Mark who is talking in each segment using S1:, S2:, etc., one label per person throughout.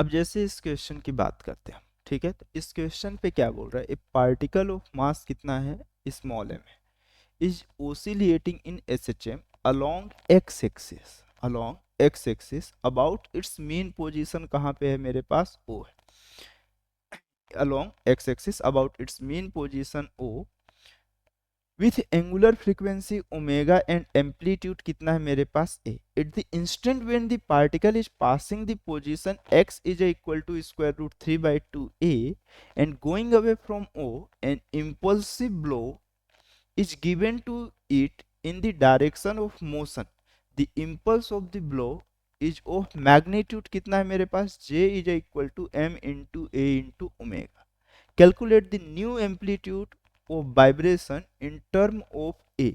S1: अब जैसे इस क्वेश्चन की बात करते हैं, ठीक है, तो इस क्वेश्चन पे क्या बोल रहा है, ए पार्टिकल ऑफ मास कितना है, स्मॉल एम है, is oscillating in SHM along X axis about its mean position कहाँ पे है मेरे पास, ओ है, along X axis about its mean position O with angular frequency omega and amplitude कितना है मेरे पास A, at the instant when the particle is passing the position x is equal to square root 3/2 a and going away from o, an impulsive blow is given to it in the direction of motion. The impulse of the blow is of magnitude कितना है मेरे पास, j is equal to m into a into omega. Calculate the new amplitude of vibration in term of a.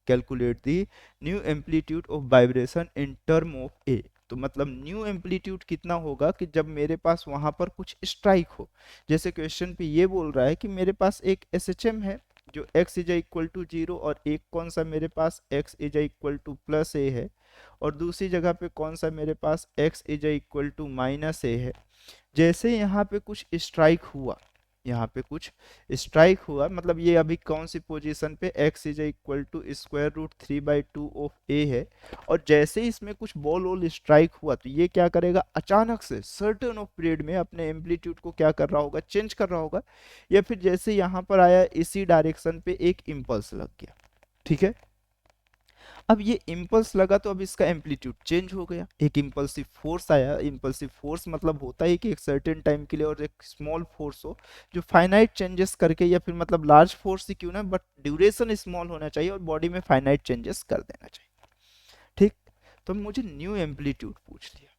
S1: Calculate the new amplitude of vibration in term of a. तो मतलब new amplitude कितना होगा कि जब मेरे पास वहां पर कुछ स्ट्राइक हो, जैसे क्वेश्चन पे ये बोल रहा है कि मेरे पास एक एसएचएम है जो x इज इक्वल टू 0 और एक कौन सा मेरे पास x is equal to plus A है, और दूसरी जगह पे कौन सा मेरे पास x is equal to minus A है। जैसे यहाँ पे कुछ स्ट्राइक हुआ, यहाँ पे कुछ स्ट्राइक हुआ, मतलब ये अभी कौन सी पोजीशन पे x is equal to square root 3/2 of a है, और जैसे ही इसमें कुछ बॉल वॉल स्ट्राइक हुआ तो ये क्या करेगा, अचानक से सर्टेन ऑफ पीरियड में अपने एम्पलीट्यूड को क्या कर रहा होगा, चेंज कर रहा होगा, या फिर जैसे यहाँ पर आया इसी डायरेक्शन पे एक इम्पल्स लग गया, ठीक है। अब ये इम्पल्स लगा तो अब इसका एम्पलीट्यूड चेंज हो गया, एक इम्पल्सिव फोर्स आया, इम्पल्सिव फोर्स मतलब होता है कि एक सर्टेन टाइम के लिए, और एक स्मॉल फोर्स हो जो फाइनाइट चेंजेस करके, या फिर मतलब लार्ज फोर्स ही क्यों ना, बट ड्यूरेशन स्मॉल होना चाहिए और बॉडी में फाइनाइट चेंजेस कर देना चाहिए, ठीक। तो मुझे न्यू एम्पलीट्यूड पूछ लिया।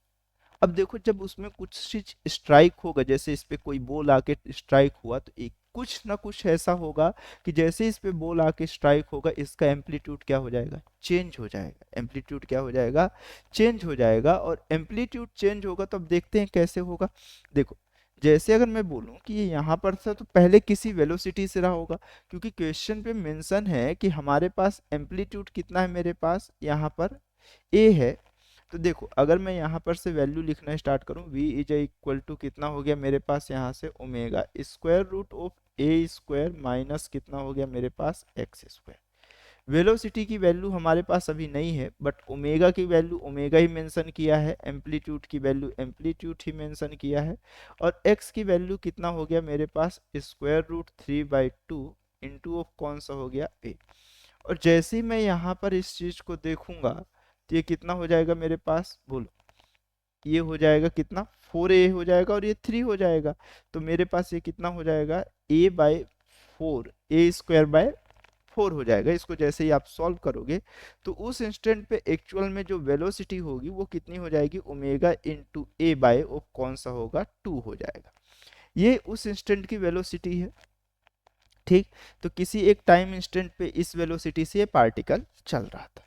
S1: अब देखो जब उसमें कुछ चीज स्ट्राइक होगा, जैसे इस पे कोई बॉल आके स्ट्राइक हुआ तो एक कुछ ना कुछ ऐसा होगा कि जैसे इस पे बॉल आके स्ट्राइक होगा इसका एम्पलीट्यूड क्या हो जाएगा, चेंज हो जाएगा, एम्पलीट्यूड क्या हो जाएगा, चेंज हो जाएगा। और एम्पलीट्यूड चेंज होगा तो अब देखते हैं कैसे होगा। देखो जैसे अगर मैं बोलूं कि ये यहाँ पर था तो पहले किसी वेलोसिटी से रहा होगा, क्योंकि क्वेश्चन पे मेंशन है कि हमारे पास एम्पलीट्यूड कितना है, मेरे पास यहाँ पर ए है। तो देखो अगर मैं यहाँ पर से वैल्यू लिखना स्टार्ट करूँ, v इज इक्वल टू कितना हो गया मेरे पास यहाँ से omega square root of A square minus कितना हो गया मेरे पास एक्स स्क्वायर। वेलोसिटी की वैल्यू हमारे पास अभी नहीं है, बट ओमेगा की वैल्यू ओमेगा ही मेंशन किया है, एम्पलीट्यूड की वैल्यू एम्पलीट्यूड ही मेंशन किया है, और एक्स की वैल्यू कितना हो गया मेरे पास स्क्वायर रूट 3/2 इंटू ऑफ कौन सा हो गया ए। और जैसे ही मैं यहाँ पर इस चीज को देखूंगा तो ये कितना हो जाएगा मेरे पास, बोलो, ये हो जाएगा कितना, 4a हो जाएगा और ये 3 हो जाएगा। तो मेरे पास ये कितना हो जाएगा, a/4, ए स्क्वायर बाय 4 हो जाएगा। इसको जैसे ही आप सॉल्व करोगे तो उस इंस्टेंट पे एक्चुअल में जो वेलोसिटी होगी वो कितनी हो जाएगी, omega into A by of कौन सा होगा 2 हो जाएगा। ये उस इंस्टेंट की वेलोसिटी है, ठीक। तो किसी एक टाइम इंस्टेंट पे इस वेलोसिटी से ये पार्टिकल चल रहा था।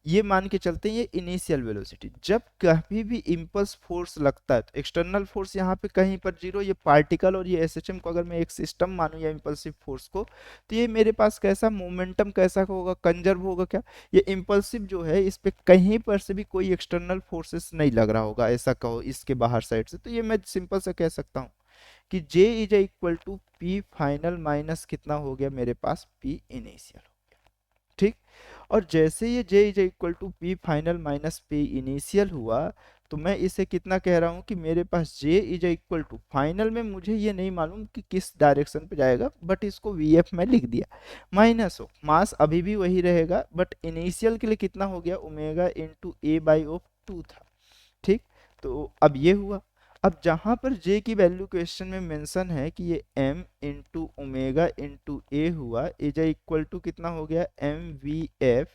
S1: ये मान के चलते हैं ये इनिशियल वेलोसिटी। जब कभी भी इम्पल्स फोर्स लगता है तो एक्सटर्नल फोर्स यहाँ पे कहीं पर जीरो, ये पार्टिकल और ये एसएचएम को अगर मैं एक सिस्टम मानूं या इम्पल्सिव फोर्स को, तो ये मेरे पास कैसा मोमेंटम कैसा होगा, कंजर्व होगा क्या, ये इम्पल्सिव जो है इस पे कहीं पर से भी कोई एक्सटर्नल फोर्सेस नहीं लग रहा होगा, ऐसा कहो इसके बाहर साइड से। तो ये मैं सिंपल सा कह सकता हूँ कि J is equal to P final minus कितना हो गया मेरे पास, पी इनिशियल, ठीक। और जैसे ये J is equal to P final minus P initial हुआ तो मैं इसे कितना कह रहा हूं कि मेरे पास J is equal to final में मुझे ये नहीं मालूम कि किस डायरेक्शन पे जाएगा, बट इसको VF में लिख दिया, माइनस हो मास अभी भी वही रहेगा, बट इनिशियल के लिए कितना हो गया, omega into A by of 2 था, ठीक। तो अब ये हुआ। अब जहां पर J की वैल्यू क्वेश्चन में मेंशन है कि ये m इंटू ओमेगा इंटू ए हुआ, इज इक्वल टू कितना हो गया, MVF,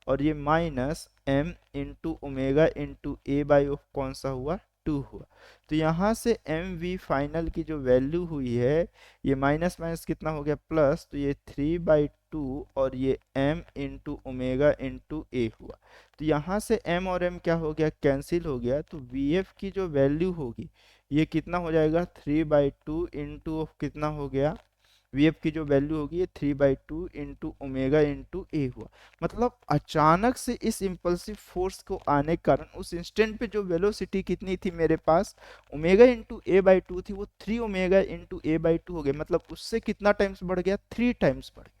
S1: और ये minus m into omega into A by of कौन सा हुआ, 2 हुआ। तो यहाँ से MV फाइनल की जो वैल्यू हुई है, ये माइनस माइनस कितना हो गया प्लस, तो ये 3/2 और ये m इंटू ओमेगा इंटू ए हुआ। तो यहाँ से m और m क्या हो गया, कैंसिल हो गया। तो VF की जो वैल्यू होगी ये कितना हो जाएगा, 3/2 इंटू ऑफ कितना हो गया, वी एफ की जो वैल्यू होगी ये 3/2 इंटू ओमेगा इंटू ए हुआ। मतलब अचानक से इस इम्पल्सिव फोर्स को आने के कारण उस इंस्टेंट पे जो वेलोसिटी कितनी थी मेरे पास, omega into A by two थी, वो 3 omega into A by two हो गया। मतलब उससे कितना टाइम्स बढ़ गया, 3 टाइम्स बढ़ गया।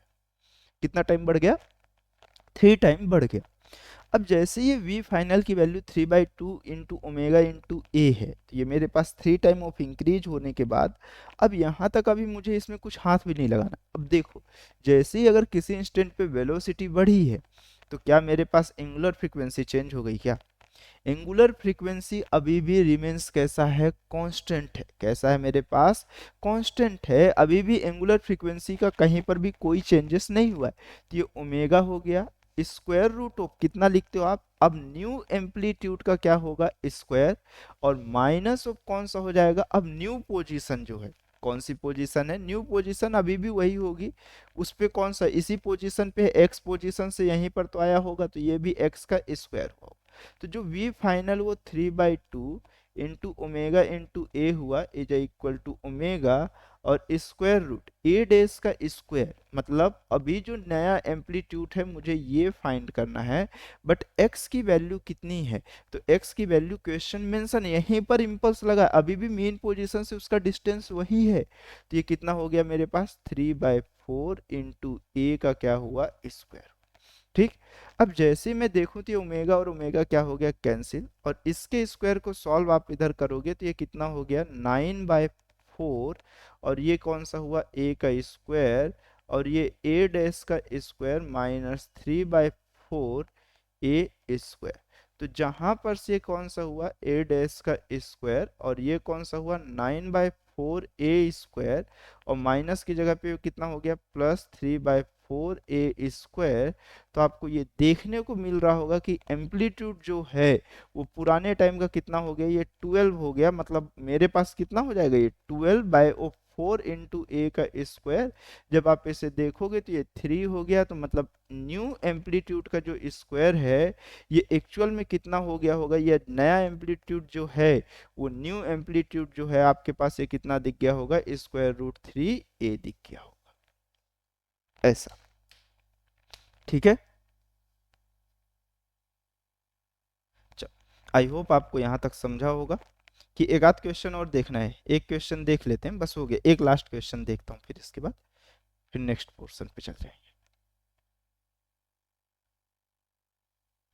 S1: कितना टाइम बढ़ गया, 3 टाइम बढ़ गया। अब जैसे ये v फाइनल की वैल्यू 3/2 इंटू ओमेगा इंटू ए है, तो ये मेरे पास 3 टाइम ऑफ इंक्रीज होने के बाद अब यहाँ तक अभी मुझे इसमें कुछ हाथ भी नहीं लगाना। अब देखो, जैसे ही अगर किसी इंस्टेंट पे वेलोसिटी बढ़ी है तो क्या मेरे पास एंगुलर फ्रीक्वेंसी चेंज हो गई क्या? एंगुलर फ्रीक्वेंसी अभी भी रिमेन्स कैसा है, कांस्टेंट है। कैसा है मेरे पास, कांस्टेंट है। अभी भी एंगुलर फ्रीक्वेंसी का कहीं पर भी कोई चेंजेस नहीं हुआ है। तो ये ओमेगा हो गया, स्क्वायर रूट ऑफ कितना लिखते हो आप, अब न्यू एम्पलीट्यूड का क्या होगा, स्क्वायर, और माइनस ऑफ कौन सा हो जाएगा, अब न्यू पोजीशन जो है, कौन सी पोजीशन है, न्यू पोजीशन अभी भी वही होगी। उस पे कौन सा, इसी पोजीशन पे एक्स पोजीशन से यहीं पर तो आया होगा, तो ये भी एक्स का स्क्वायर होगा। तो जो v फाइनल वो 3/2 इंटू ओमेगा इंटू ए हुआ इज इक्वल टू ओमेगा और स्क्वायर रूट ए डेज का स्क्वायर। मतलब अभी जो नया एम्पलीट्यूड है मुझे ये फाइंड करना है, बट x की वैल्यू कितनी है, तो x की वैल्यू क्वेश्चन मेंशन यहीं पर इम्पल्स लगा, अभी भी मेन पोजीशन से उसका डिस्टेंस वही है। तो ये कितना हो गया मेरे पास, 3/4 इंटू ए का क्या हुआ, स्क्वायर। ठीक। अब जैसे मैं देखूं तो ये ओमेगा और ओमेगा क्या हो गया, कैंसिल, और इसके स्क्वायर को सॉल्व आप इधर करोगे तो ये कितना हो गया, 9/4, और ये कौन सा हुआ, ए का स्क्वायर, और ये ए डैश का स्क्वायर माइनस 3/4 ए स्क्वायर। तो जहां पर से कौन सा हुआ, ए डैश का स्क्वायर, और ये कौन सा हुआ, 9/4 ए स्क्वायर, और माइनस की जगह पे कितना हो गया, प्लस 3/4 ए स्क्वायर। तो आपको ये देखने को मिल रहा होगा कि एम्पलीट्यूड जो है वो पुराने टाइम का कितना हो गया, ये 12 हो गया। मतलब मेरे पास कितना हो जाएगा, ये 12/4 इंटू ए का स्क्वायर। जब आप इसे देखोगे तो ये 3 हो गया, तो मतलब न्यू एम्पलीट्यूड का जो स्क्वायर है ये एक्चुअल में कितना हो गया होगा, ये नया एम्पलीट्यूड जो है वो न्यू एम्पलीट्यूड जो है आपके पास ये कितना दिख गया होगा, √3a दिख गया होगा, ऐसा। ठीक है, आई होप आपको यहाँ तक समझा होगा। कि एक आध क्वेश्चन और देखना है, एक क्वेश्चन देख लेते हैं, बस हो गया, एक लास्ट क्वेश्चन देखता हूँ, फिर इसके बाद फिर नेक्स्ट पोर्शन पे चल जाएंगे।